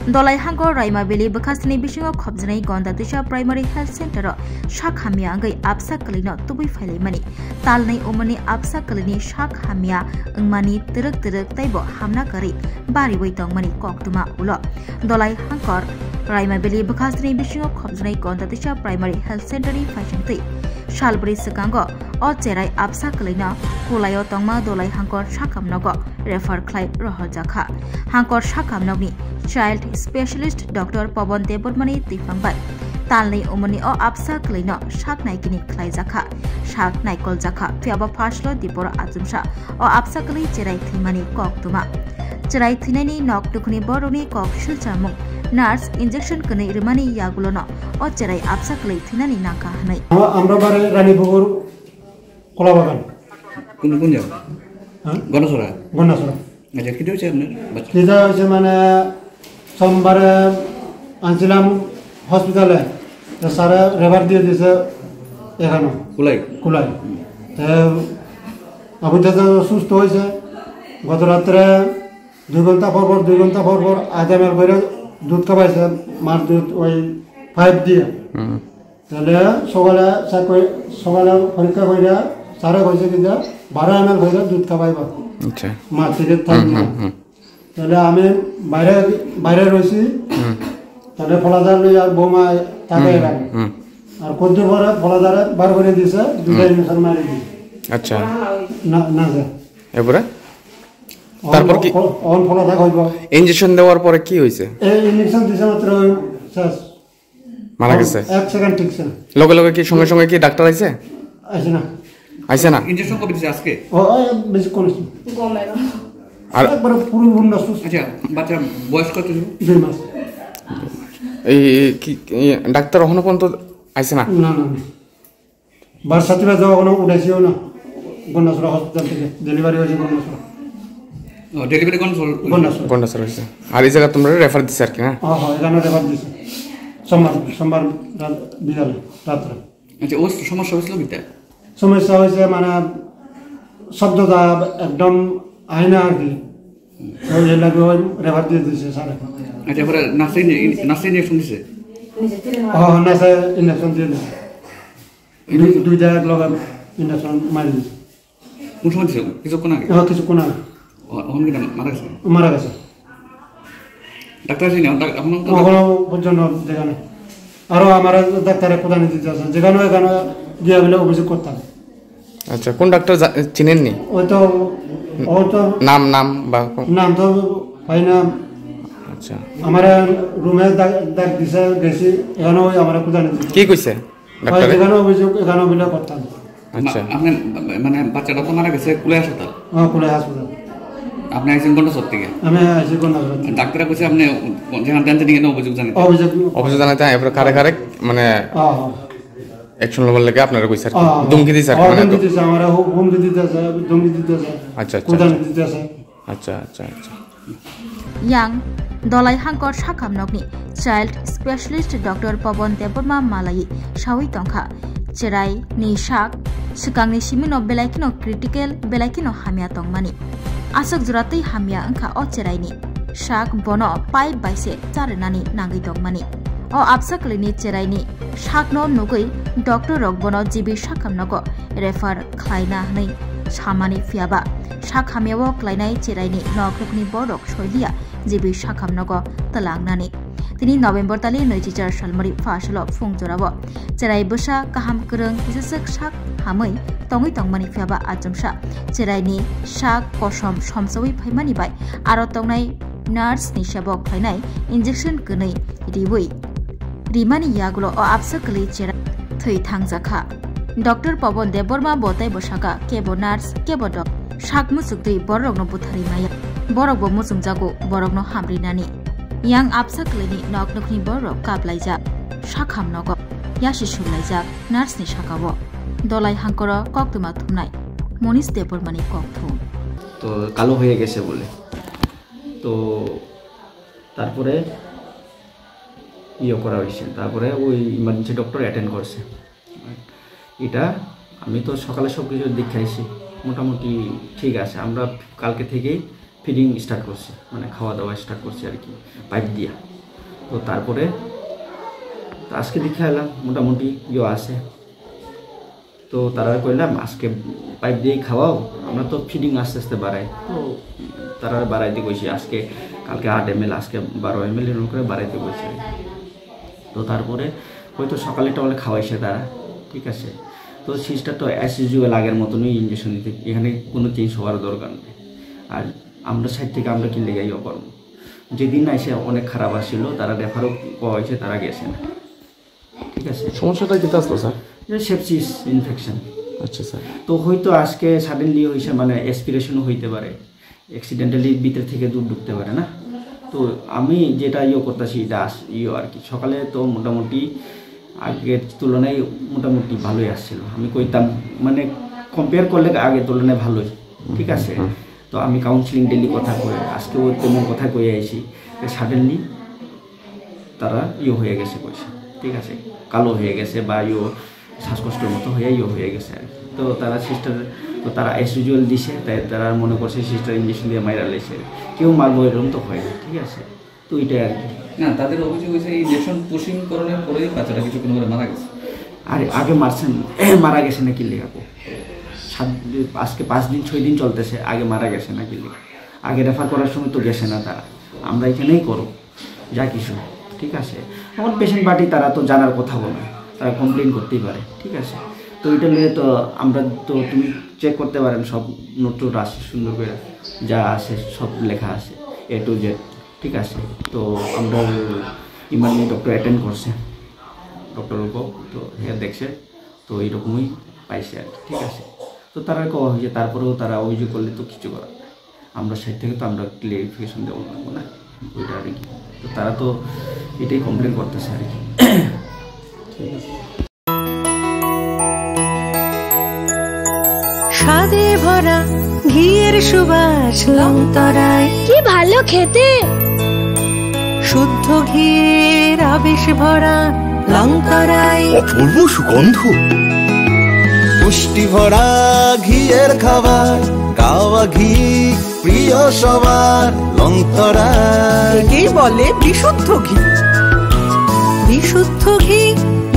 Dolai Hangor Raimabili Bakasni Bishingo Kobzani Gonda Disha Primary Health Center Shak Hamia Angai Absa Kalino Tubi Mani Talnai Umani Absa Kalini Shak Hamia Mani Tiruk Taibo Hamna Kari Bari Waitong Mani Koktuma Ulo Dolai Hangor Raimabili Bakasni Bishingo Kobzani Gonda Disha Primary Health Center Fashion Tea Shalbri Sekango O Cherai Absa Kalina Kulayo Tongma Dolai Hangor Shakam Nogo Refer Clay Rohojaka Hangor Shakam Nogni Child Specialist Dr. Pabon Debormani Tifangbai Talni Umani O Absa Kalino Shak Naikini Clay Zaka Shak Naikol Zaka Fiaba Pashlo Dipora Azumsha O Absa Kali Cherai Thimani Koktuma Cherai Thinani Nok Dukuni Boroni Kok Shilchamung Nurse Injection Kani Rimani Yagulono O Cherai Absa Kali Thinani Naka Hanai Amra bare Rani Bugur Kolabagan Kun kun jaga Gonasora aja kita mana सोमवार आंचलाम hospital है तो सारा refer दिए जैसे एखानो कुलाई अभी तो सुस्त हो गत रात्रे 2 घंटा पर आधा मेल कर दूध खावाई मार दूध वही 5 दिए তাহলে সকালে পরীক্ষা কইরা সারা কইছে কি 12 ml কইরা দুধ খাওয়াইবা আচ্ছা মা থেকে থাকবে তাহলে আমি বাইরে রইছি তাহলে ফলাদার লই আর বৌমা থাকে এখানে আর কত পরে ফলাদারে বার করে দিয়েছে দুটো ইনজেকশন মারি দি আচ্ছা না এবারে তারপর কি অন ফলাদা কইবা ইনজেকশন দেওয়ার পরে কি হইছে এই ইনজেকশন দিছে মাত্র শেষ মারা গেছে 1 সেকেন্ড ঠিকছে লগে কি সঙ্গে কি ডাক্তার আইছে আইছে না ইনজেকশন কবে দিছে আজকে ও বেশি কোন গমের আর একবার পরিপূর্ণ সুস্থ আচ্ছা বাচ্চা বয়স কত 2 মাস এই কি ডাক্তার এখনো পর্যন্ত আইছে না না বারসাতিবা যাওয়া কোনো উঠাইছিও না গন্ডাসরা হসপিটাল থেকে ডেলিভারি হয়েছে গন্ডাসরা ডেলিভারি গন্ডাসরা হয়েছে আর এই জায়গা তোমরা রেফার দিছ আর কি না হ্যাঁ এখানে রেফার দিছে সোমবার বিকালে রাত্রে আচ্ছা ও সমস্যা হয়েছিল কিটা সমস্যা হয়েছে মানে শব্দটা একদম আয়না আর কি ওই লাগে ওই রেফার দিয়ে দিয়েছে স্যার আচ্ছা পরে নাসি ইনজেকশন দিছে হ্যাঁ নাসি ইনজেকশন দিয়ে দিছে দুই জায়গায় লগা ইনজেকশন মারি দিছে কোন সময় দিছে কিছুক্ষণ আগে কিছুক্ষণ আগে ওখানে কি মারা গেছে ডাক্তার ছিল এখনো পর্যন্ত যেখানে আরো আমার ডাক্তারে প্রদান দিতে আছে যেখানে এখানে গিয়ে বলে অভিযোগ করতাম আচ্ছা কোন ডাক্তার চিনেননি ওই তো নাম বা নাম তো পাই না আচ্ছা আমার রুমে ডাক দিছে গেছি এখানে ওই আমার প্রদান কি কইছে ডাক্তার এখানে অভিযোগ এখানে বলে করতাম আচ্ছা আপনি মানে বাচ্চাটা তো মারা গেছে কুলে হাসপাতাল কুলে হাসপাতাল আপনি আইছেন গন্ডাসর থেকে আমি আইছি গন্ডাসর ডাক্তার কইছে আপনি যেখান জানতে নিয়ে অভিযোগ জানাতে এরপর কারে মানে অ্যাকশন লবার লাগে আপনারা কইছে আর ধমকি দিছে আর মানে ধমকি দিছে আমারে হুমকি দিতেছে ধমকি দিতেছে আচ্ছা কোদান দিতেছে আচ্ছা Yang Dolai Hangkor Shakam Nogni Child Specialist Dr. Pabon Deborma Malai Shawi Tongkha Cherai Ni Shak Sikangni Shimino Belaikino Critical Belaikino Hamia Tongmani Asak Juratai Hamia Angka O Cherai Ni Shak Bono Pai Baise Charenani Nangi Tongmani O Absaklini Cherai Ni Shak No Nugui Dr. Rogbono Jibi Shakam Nogo Refer Klaina Nei Shamani Fiaba Shak Hamiawo Klainai Cherai Ni Nogrukni Borok Shoilia Jibi Shakam Nogo Talangnani Tini November Tali Noijijar Shalmari Fashalo Fungjorabo Cherai Busha Kaham Kurung Isasek Shak Hamai Tongi Tongmani Fiaba Ajumsha Cherai Ni Shak Koshom Shomsawi Paimani Bai Aro Tongnai Nurse Ni Shabok Klainai Injection Kunai Riwui Rimani Yagulo O Absakali Cherai Thui Thangjaka Dr. Pabon Deborma Botai Boshaka Kebo Nurse Kebo Dok Shak Musukti Borogno Buthari Maya Borogbo Musumjago Borogno Hamrinani Yang Absaklini Noknokni Borok Kaplaija Shakham Nogo Yashi Shulaija Nurse Ni Shakabo Dolai Hankoro Koktuma Thumnai Monis Debormani Kokthum তো কালো হয়ে গেছে বলে তো তারপরে করা হয়েছে তারপরে ওই ইমার্জেন্সি ডক্টর অ্যাটেন্ড করছে এটা আমি তো সকালে সব কিছু দেখাইছি মোটামুটি ঠিক আছে আমরা কালকে থেকেই ফিডিং স্টার্ট করছি মানে খাওয়া দাওয়া স্টার্ট করছি আর কি পাইপ দিয়া তো তারপরে আজকে দেখে এলাম মোটামুটি ইয়ে আছে। তো তারা কইলাম আজকে পাইপ দিয়ে খাওয়াও, আমরা তো ফিডিং আস্তে আস্তে বাড়াই, তো তারা বাড়াইতে কইছি। আজকে কালকে 8 ml, আজকে 12 ml এর করে বাড়াইতে কইছে। তো তারপরে হয়তো সকালে টলে খাওয়াইছে তারা, ঠিক আছে। তো সিস্টার তো অ্যাজ ইউজুয়াল আগের মতনই ইঞ্জেকশন দিতে, এখানে কোনো চেঞ্জ হওয়ার দরকার নেই। আর আমরা সাইড থেকে আমরা কি লেগাইও করবো। যেদিন এসে অনেক খারাপ আসছিল, তারা রেফারও করা হয়েছে, তারা গেছে না, ঠিক আছে। সমস্যাটা কি আসলো স্যার? Sepsis infection. আচ্ছা স্যার। তো হয়তো আজকে সাডেনলি হয়েছে, মানে এক্সপিরেশনও হইতে পারে, অ্যাক্সিডেন্টালি ভিতর থেকে দুধ ঢুকতে পারে না। তো আমি যেটা করতেছি এটা আর কি, সকালে তো মোটামুটি আগের তুলনায় মোটামুটি ভালোই আসছিল। আমি কইতাম মানে কম্পেয়ার করলে আগের তুলনায় ভালোই, ঠিক আছে। তো আমি কাউন্সিলিং ডেলি কথা কই, আজকে ওই তেমন কথা কয়ে আইছি, সাডেনলি তারা হয়ে গেছে কইছে, ঠিক আছে, কালো হয়ে গেছে বা শ্বাসকষ্টের মতো হয়ে গেছে আর কি। তো তারা সিস্টার, তো তারা অ্যাজ ইউজুয়াল দিছে, তাই তারা মনে করছে সিস্টার ইঞ্জেকশন দিয়ে মাইরা লেছে, কেউ মারবো এরকম তো হয় না, ঠিক আছে। তো এটাই আর কি। না, তাদের অভিযোগ হয়েছে এই ইঞ্জেকশন পুশিং করানোর পরেই বাচ্চাটা কিছুক্ষণ করে মারা গেছে। আর আগে মারছেন, মারা গেছে নাকি লেখাবো, আজকে 5 দিন 6 দিন চলতেছে, আগে মারা গেছে নাকি লেখা, আগে রেফার করার সময় তো গেছে না তারা, আমরা এখানেই করো যা কিছু, ঠিক আছে। এখন পেশেন্ট পার্টি তারা তো জানার কথা বলে, তারা কমপ্লেন করতেই পারে, ঠিক আছে। তো এটা নিয়ে তো আমরা তো তুমি চেক করতে পারেন, সব নোট আসে সুন্দর করে, যা আসে সব লেখা আছে A to Z, ঠিক আছে। তো আমরা ইমার্জেন্সি ডক্টর অ্যাটেন্ড করছে, ডক্টর তো দেখছে, তো এইরকমই পাইছে আর কি, ঠিক আছে। তো তারা কওয়া হয়েছে, তারপরেও তারা অভিযোগ করলে তো কিছু করার, আমরা সাইড থেকে তো আমরা ক্লিয়ারিফিকেশন দেবো না ওইটা আর কি। তো তারা তো এটাই কমপ্লেন করতেছে আর কি, ঠিক আছে। স্বাদে ভরা ঘিয়ের সুবাস লংতরায়, কি ভালো খেতে, শুদ্ধ ঘিয়ের আবেশ ভরা লংতরায়, অপূর্ব সুগন্ধ, পুষ্টি ভরা ঘিয়ের খাবার, গাওয়া ঘি প্রিয় সবার লংতরায়। কি বলে বিশুদ্ধ ঘি, বিশুদ্ধ ঘি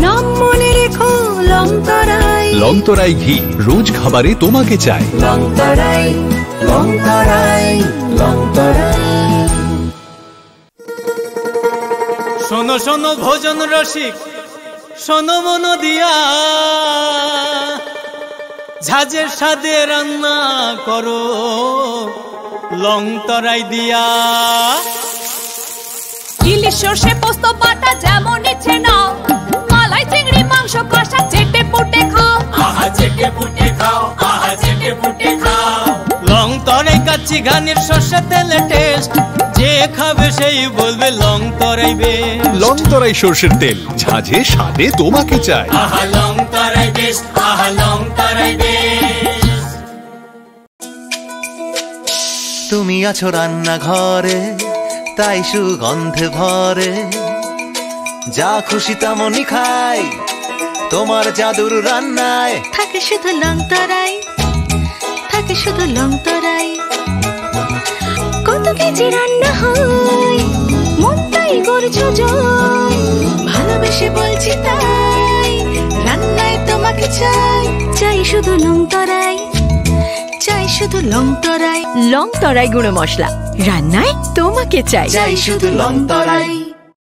নাম মনে রেখো লংতরায়। লংতরাই ঘি রোজ খাবারে তোমাকে চাই। লংতরায়, লংতরায়, লংতরায়। শোনো শোনো ভোজন রসিক, শোনো মন দিয়া, ঝাঁঝের স্বাদে রান্না করো লংতরাই দিয়া। ইলিশ সর্ষে পোস্ত বাটা যেমন ইচ্ছে নাও, মালাই চিংড়ি মাংস কষা চেটে পুটে খাও, আহা চেটে পুটে খাও, আহা চেটে পুটে খাও। লংতরাই কাচ্চি ঘানির সর্ষে তেলে টেস্ট, যে খাবে সেই বলবে লংতরাই বেশ। লংতরাই সর্ষের তেল, ঝাঁঝে স্বাদে তোমাকে চাই। আহা লংতরাই বেশ, আহা লংতরাই বেশ। তুমি আছো রান্নাঘরে, তাই সুগন্ধে ভরে, যা খুশি তেমনই খাই, তোমার জাদুর রান্নায় থাকে শুধু লংতরাই, থাকে শুধু লংতরাই। কত কেজি রান্না হয়, মনটাই করছো জয়, ভালোবেসে বলছি তাই, রান্নায় তোমাকে চাই, চাই শুধু লংতরাই, চাই শুধু লংতরাই। লংতরাই গুঁড়ো মশলা, রান্নায় তোমাকে চাই, চাই শুধু লংতরাই।